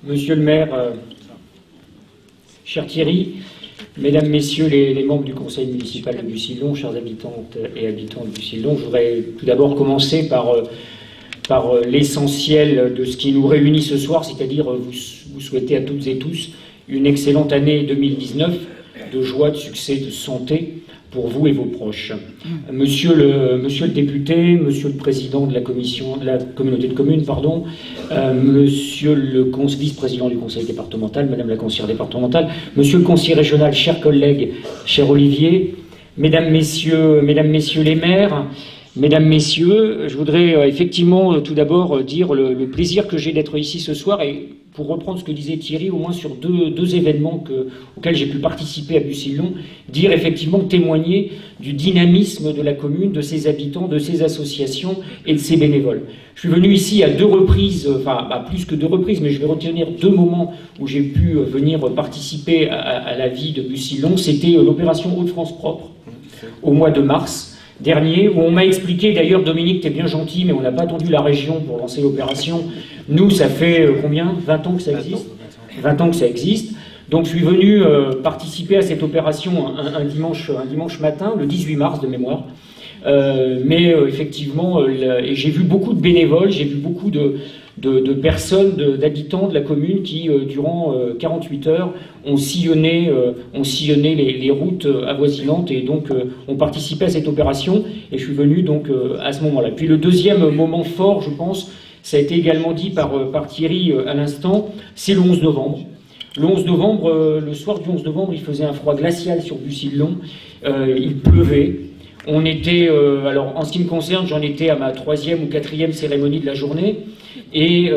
Monsieur le maire, cher Thierry, mesdames, messieurs les membres du conseil municipal de Bucy-le-Long, chers habitantes et habitants de Bucy-le-Long, je voudrais tout d'abord commencer par l'essentiel de ce qui nous réunit ce soir, c'est-à-dire vous souhaiter à toutes et tous une excellente année 2019 de joie, de succès, de santé pour vous et vos proches. Monsieur le député, monsieur le président de la communauté de communes, pardon, monsieur le vice-président du conseil départemental, madame la conseillère départementale, monsieur le conseiller régional, chers collègues, cher Olivier, mesdames, messieurs les maires, mesdames, messieurs, je voudrais effectivement tout d'abord dire le plaisir que j'ai d'être ici ce soir et pour reprendre ce que disait Thierry, au moins sur deux événements auxquels j'ai pu participer à Bucy-le-Long, dire effectivement, témoigner du dynamisme de la commune, de ses habitants, de ses associations et de ses bénévoles. Je suis venu ici à 2 reprises, enfin plus que 2 reprises, mais je vais retenir 2 moments où j'ai pu venir participer à la vie de Bucy-le-Long. C'était l'opération Hauts-de-France propre au mois de mars dernier, où on m'a expliqué, d'ailleurs Dominique, t'es bien gentil, mais on n'a pas attendu la région pour lancer l'opération. Nous, ça fait combien? 20 ans que ça existe 20 ans que ça existe. Donc je suis venu participer à cette opération un dimanche matin, le 18 mars de mémoire. Effectivement, et j'ai vu beaucoup de bénévoles, j'ai vu beaucoup de personnes, d'habitants de la commune qui, durant 48 heures, ont sillonné les routes avoisinantes et donc ont participé à cette opération. Et je suis venu donc à ce moment-là. Puis le deuxième moment fort, je pense, ça a été également dit par Thierry à l'instant, c'est le 11 novembre. Le 11 novembre, le soir du 11 novembre, il faisait un froid glacial sur Bucy-le-Long, il pleuvait. On était, alors en ce qui me concerne, j'en étais à ma 3e ou 4e cérémonie de la journée, et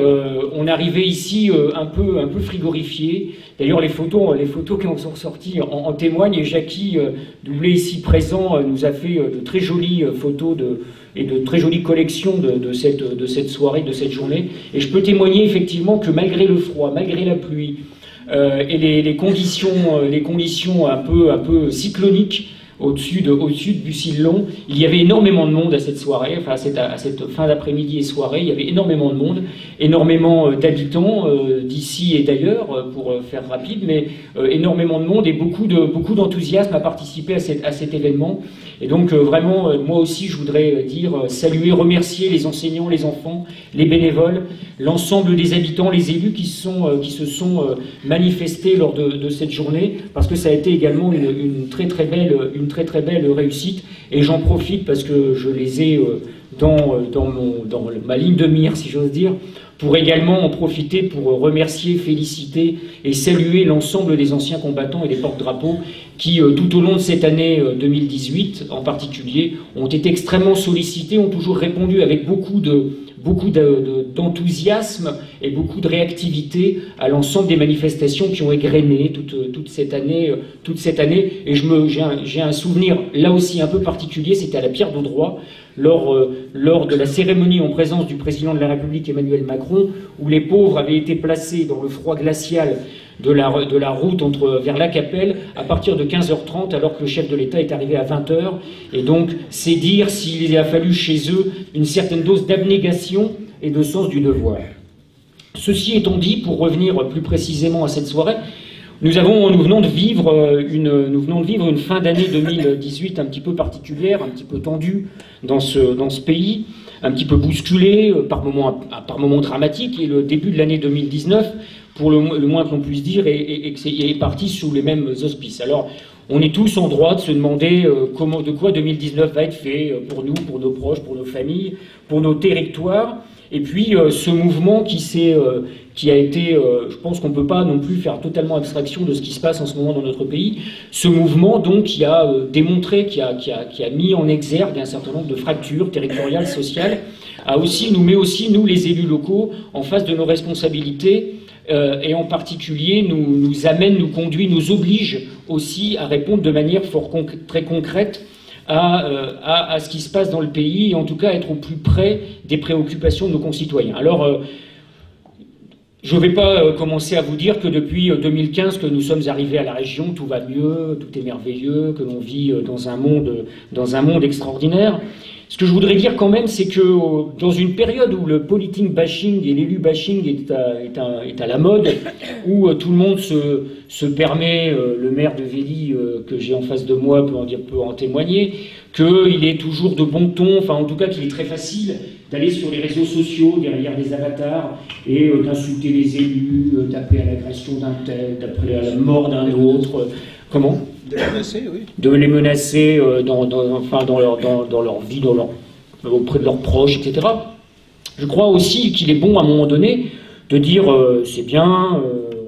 on arrivait ici un peu frigorifié. D'ailleurs, les photos qui en sont sorties en témoignent, et Jackie, doublé ici présent, nous a fait de très jolies photos et de très jolies collections de cette soirée, de cette journée. Et je peux témoigner effectivement que malgré le froid, malgré la pluie, et les conditions un peu cycloniques au-dessus de Bucy-le-Long, il y avait énormément de monde à cette soirée, enfin à cette fin d'après-midi et soirée, il y avait énormément de monde, énormément d'habitants d'ici et d'ailleurs, pour faire rapide, mais énormément de monde et beaucoup d'enthousiasme à participer à cet événement. Et donc vraiment, moi aussi, je voudrais dire, saluer, remercier les enseignants, les enfants, les bénévoles, l'ensemble des habitants, les élus qui se sont manifestés lors de cette journée, parce que ça a été également une très très belle réussite. Et j'en profite parce que je les ai dans ma ligne de mire, si j'ose dire, pour également en profiter pour remercier, féliciter et saluer l'ensemble des anciens combattants et des porte-drapeaux qui, tout au long de cette année 2018 en particulier, ont été extrêmement sollicités, ont toujours répondu avec beaucoup d'enthousiasme et beaucoup de réactivité à l'ensemble des manifestations qui ont égrené toute cette année. Et j'ai un souvenir là aussi un peu particulier, c'était à la Pierre d'Audroy, lors de la cérémonie en présence du président de la République Emmanuel Macron, où les pauvres avaient été placés dans le froid glacial de la route vers la Capelle à partir de 15h30, alors que le chef de l'État est arrivé à 20h. Et donc, c'est dire s'il a fallu chez eux une certaine dose d'abnégation et de sens du devoir. Ceci étant dit, pour revenir plus précisément à cette soirée, nous venons de vivre une fin d'année 2018 un petit peu particulière, un petit peu tendue dans ce pays, un petit peu bousculée, par moments dramatiques, et le début de l'année 2019, pour le moins que l'on puisse dire, est parti sous les mêmes auspices. Alors, on est tous en droit de se demander de quoi 2019 va être fait pour nous, pour nos proches, pour nos familles, pour nos territoires. Et puis ce mouvement qui a été, je pense qu'on ne peut pas non plus faire totalement abstraction de ce qui se passe en ce moment dans notre pays, ce mouvement donc qui a démontré, qui a mis en exergue un certain nombre de fractures territoriales, sociales, nous met aussi, nous les élus locaux, en face de nos responsabilités, et en particulier nous amène, nous conduit, nous oblige aussi à répondre de manière très concrète à ce qui se passe dans le pays, et en tout cas être au plus près des préoccupations de nos concitoyens. Alors, je ne vais pas commencer à vous dire que depuis 2015 que nous sommes arrivés à la région, tout va mieux, tout est merveilleux, que l'on vit dans un monde extraordinaire. Ce que je voudrais dire quand même, c'est que dans une période où le politique bashing et l'élu bashing est à la mode, où tout le monde se permet, le maire de Vély que j'ai en face de moi peut en témoigner, qu'il est toujours de bon ton, enfin en tout cas qu'il est très facile d'aller sur les réseaux sociaux, derrière des avatars, et d'insulter les élus, d'appeler à l'agression d'un tel, d'appeler à la mort d'un autre. Comment ? De les menacer, oui. De les menacer dans leur vie, auprès de leurs proches, etc. Je crois aussi qu'il est bon à un moment donné de dire c'est bien,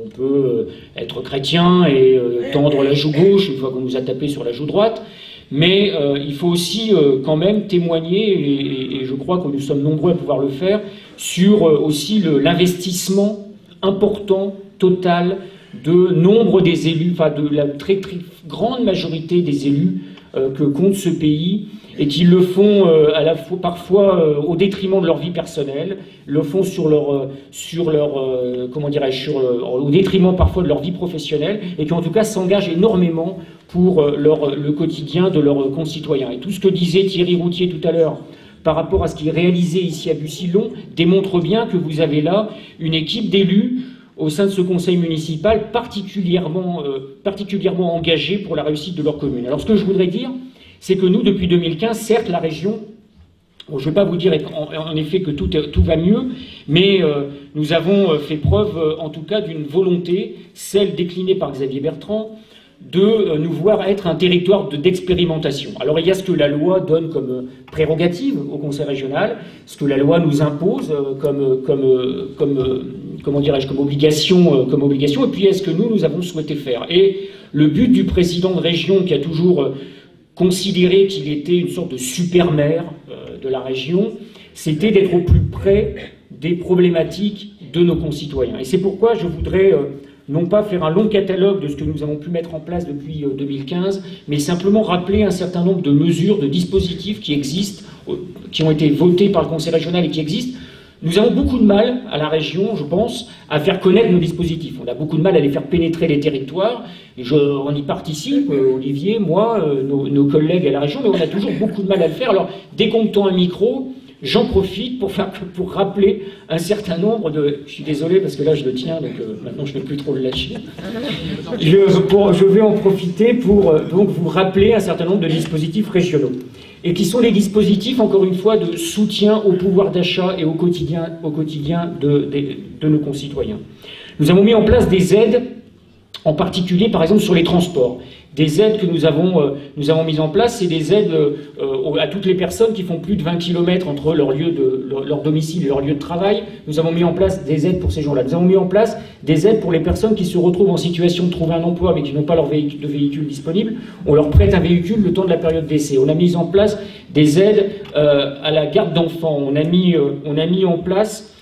on peut être chrétien et tendre la joue gauche une fois qu'on nous a tapé sur la joue droite, mais il faut aussi quand même témoigner, et je crois que nous sommes nombreux à pouvoir le faire, sur aussi l'investissement important, total, de nombre des élus, enfin de la très, très grande majorité des élus que compte ce pays, et qui le font à la fois, parfois au détriment de leur vie personnelle, le font comment dirais-je, au détriment parfois de leur vie professionnelle, et qui en tout cas s'engagent énormément pour le quotidien de leurs concitoyens. Et tout ce que disait Thierry Routier tout à l'heure par rapport à ce qui est réalisé ici à Bucy-Lons démontre bien que vous avez là une équipe d'élus au sein de ce conseil municipal particulièrement engagés pour la réussite de leur commune. Alors ce que je voudrais dire, c'est que nous, depuis 2015, certes, la région, bon, je ne vais pas vous dire en effet que tout va mieux, mais nous avons fait preuve, en tout cas, d'une volonté, celle déclinée par Xavier Bertrand, de nous voir être un territoire d'expérimentation. Alors il y a ce que la loi donne comme prérogative au Conseil régional, ce que la loi nous impose comment dirais-je, comme obligation, et puis est-ce que nous avons souhaité faire. Et le but du président de région, qui a toujours considéré qu'il était une sorte de super-maire de la région, c'était d'être au plus près des problématiques de nos concitoyens. Et c'est pourquoi je voudrais non pas faire un long catalogue de ce que nous avons pu mettre en place depuis 2015, mais simplement rappeler un certain nombre de mesures, de dispositifs qui existent, qui ont été votés par le Conseil régional et qui existent. Nous avons beaucoup de mal à la région, je pense, à faire connaître nos dispositifs. On a beaucoup de mal à les faire pénétrer les territoires. Et on y participe, Olivier, moi, nos collègues à la région, mais on a toujours beaucoup de mal à le faire. Alors, dès qu'on me tend un micro, j'en profite pour rappeler un certain nombre de... Je suis désolé parce que là je le tiens, donc maintenant je ne vais plus trop le lâcher. Je vais en profiter pour donc vous rappeler un certain nombre de dispositifs régionaux. Et qui sont les dispositifs, encore une fois, de soutien au pouvoir d'achat et au quotidien de nos concitoyens. Nous avons mis en place des aides, en particulier par exemple sur les transports. Des aides que nous avons mises en place, c'est des aides à toutes les personnes qui font plus de 20 km entre leur domicile et leur lieu de travail. Nous avons mis en place des aides pour ces gens-là. Nous avons mis en place des aides pour les personnes qui se retrouvent en situation de trouver un emploi mais qui n'ont pas leur véhicule disponible. On leur prête un véhicule le temps de la période d'essai. On a mis en place des aides à la garde d'enfants. On a mis en place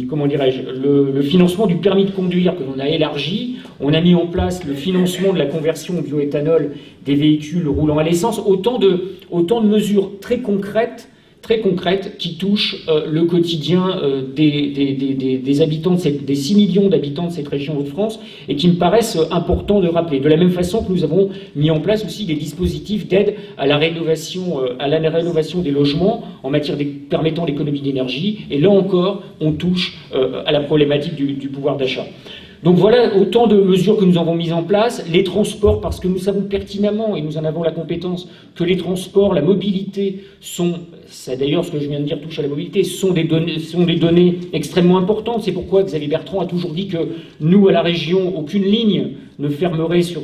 comment dirais-je, le financement du permis de conduire que l'on a élargi. On a mis en place le financement de la conversion au bioéthanol des véhicules roulant à l'essence. Autant de mesures très concrètes qui touchent le quotidien des habitants, des 6 millions d'habitants de cette région Hauts-de-France, et qui me paraissent importants de rappeler. De la même façon que nous avons mis en place aussi des dispositifs d'aide à la rénovation des logements en matière permettant l'économie d'énergie, et là encore, on touche à la problématique du pouvoir d'achat. Donc voilà autant de mesures que nous avons mises en place. Les transports, parce que nous savons pertinemment, et nous en avons la compétence, que les transports, la mobilité c'est d'ailleurs ce que je viens de dire touche à la mobilité, sont des données extrêmement importantes. C'est pourquoi Xavier Bertrand a toujours dit que nous, à la région, aucune ligne ne fermerait sur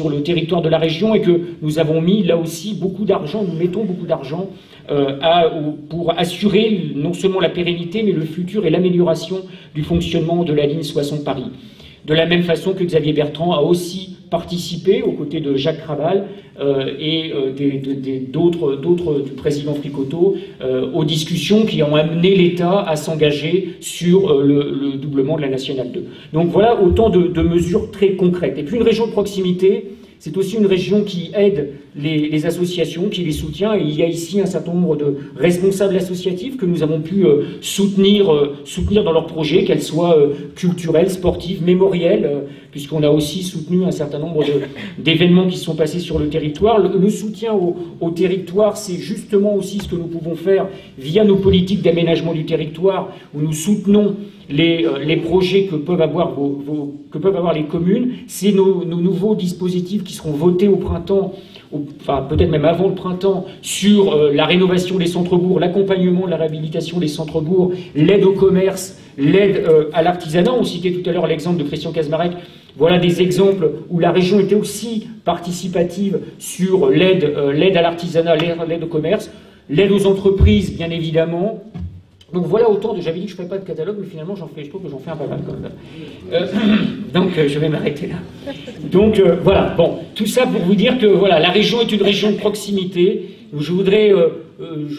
le territoire de la région, et que nous avons mis là aussi beaucoup d'argent, nous mettons beaucoup d'argent pour assurer non seulement la pérennité, mais le futur et l'amélioration du fonctionnement de la ligne Soissons-Paris. De la même façon que Xavier Bertrand a aussi participé, aux côtés de Jacques Krabal et d'autres du président Fricoteau, aux discussions qui ont amené l'État à s'engager sur le doublement de la Nationale 2. Donc voilà autant de mesures très concrètes. Et puis une région de proximité, c'est aussi une région qui aide les associations, qui les soutient, et il y a ici un certain nombre de responsables associatifs que nous avons pu soutenir dans leurs projets, qu'elles soient culturelles, sportives, mémorielles, puisqu'on a aussi soutenu un certain nombre d'événements qui sont passés sur le territoire. Le soutien au territoire, c'est justement aussi ce que nous pouvons faire via nos politiques d'aménagement du territoire, où nous soutenons les projets que peuvent avoir les communes. C'est nos nouveaux dispositifs qui seront votés au printemps, enfin peut-être même avant le printemps, sur la rénovation des centres-bourgs, l'accompagnement de la réhabilitation des centres-bourgs, l'aide au commerce, l'aide à l'artisanat. On citait tout à l'heure l'exemple de Christian Kazmarek. Voilà des exemples où la région était aussi participative sur l'aide à l'artisanat, l'aide au commerce, l'aide aux entreprises, bien évidemment. Donc voilà autant de... J'avais dit que je ne ferais pas de catalogue, mais finalement, je trouve que j'en fais un pas mal quand même. Donc je vais m'arrêter là. Donc voilà, bon, tout ça pour vous dire que voilà, la région est une région de proximité. Je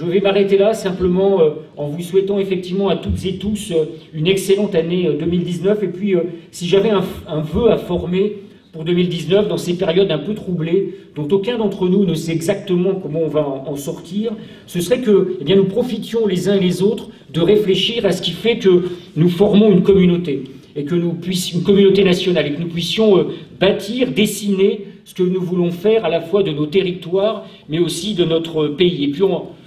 vais m'arrêter là simplement en vous souhaitant effectivement à toutes et tous une excellente année 2019. Et puis si j'avais un vœu à former pour 2019, dans ces périodes un peu troublées, dont aucun d'entre nous ne sait exactement comment on va en sortir, ce serait que eh bien, nous profitions les uns et les autres de réfléchir à ce qui fait que nous formons une communauté, et que nous puissions, une communauté nationale, et que nous puissions bâtir, dessiner ce que nous voulons faire à la fois de nos territoires, mais aussi de notre pays. Et puis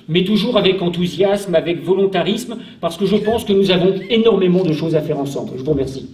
mais toujours avec enthousiasme, avec volontarisme, parce que je pense que nous avons énormément de choses à faire ensemble. Je vous remercie.